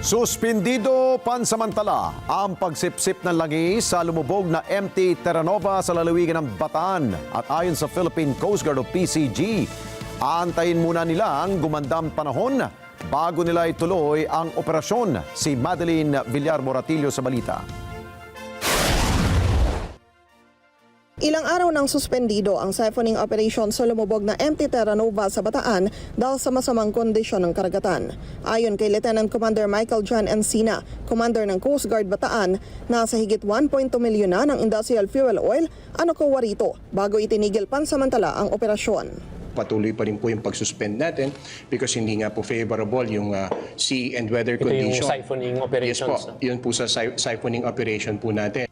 Suspendido pansamantala ang pagsipsip ng langis sa lumubog na MT Terranova sa lalawigan ng Bataan. At ayon sa Philippine Coast Guard o PCG, aantayin muna nila ang gumandang panahon bago nila ituloy ang operasyon. Si Madeline Villar Moratillo sa balita. Ilang araw nang suspendido ang siphoning operation sa lumubog na MT Terranova sa Bataan dahil sa masamang kondisyon ng karagatan. Ayon kay Lieutenant Commander Michael John Encina, Commander ng Coast Guard Bataan, nasa higit 1.2 milyon na ng industrial fuel oil ang nakuha rito bago itinigil pansamantala ang operasyon. Patuloy pa rin po yung pag-suspend natin because hindi nga po favorable yung sea and weather condition. Ito yung siphoning operations. Yes po, yun po sa siphoning operation po natin.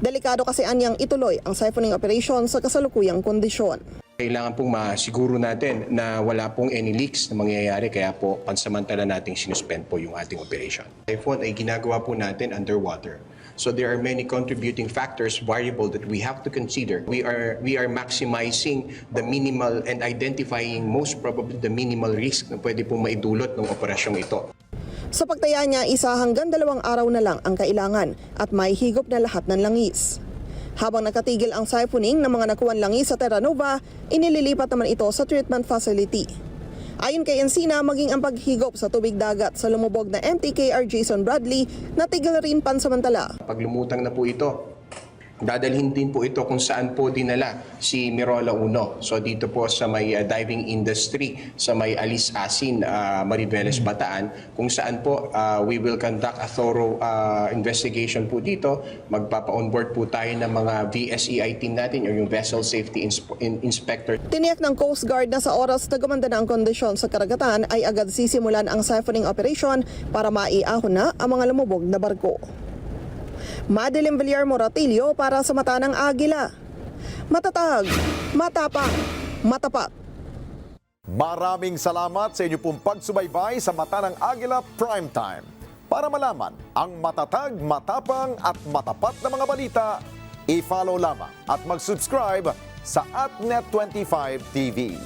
Delikado kasi anyang ituloy ang siphoning operation sa kasalukuyang kondisyon. Kailangan pong masiguro natin na wala pong any leaks na mangyayari kaya po pansamantala nating sinuspend po yung ating operation. Typhoon ay ginagawa po natin underwater. So there are many contributing factors, variable that we have to consider. We are maximizing the minimal and identifying most probably the minimal risk na pwede pong maidulot ng operasyong ito. Sa pagtaya niya, 1 hanggang 2 araw na lang ang kailangan at may higop na lahat ng langis. Habang nakatigil ang siphoning ng mga nakuwang langis sa Terranova, inililipat naman ito sa treatment facility. Ayon kay Encina, maging ang paghigop sa tubig dagat sa lumubog na MTKR Jason Bradley, natigil rin pansamantala. Pag lumutang na po ito, dadalhin din po ito kung saan po dinala si Mirola Uno. So dito po sa may diving industry, sa may Alice Asin, Mariveles, Bataan, kung saan po we will conduct a thorough investigation po dito. Magpapa-onboard po tayo ng mga VSEI team natin o yung Vessel Safety Inspector. Tiniyak ng Coast Guard na sa oras na gumanda na ang kondisyon sa karagatan ay agad sisimulan ang siphoning operation para maiahon na ang mga lumubog na barko. Madeline Villar Moratillo para sa Mata ng Agila. Matatag, matapang, matapat. Maraming salamat sa inyo pong pagsubaybay sa Mata ng Agila Primetime. Para malaman ang matatag, matapang at matapat na mga balita, i-follow lamang at mag-subscribe sa @Net25 TV.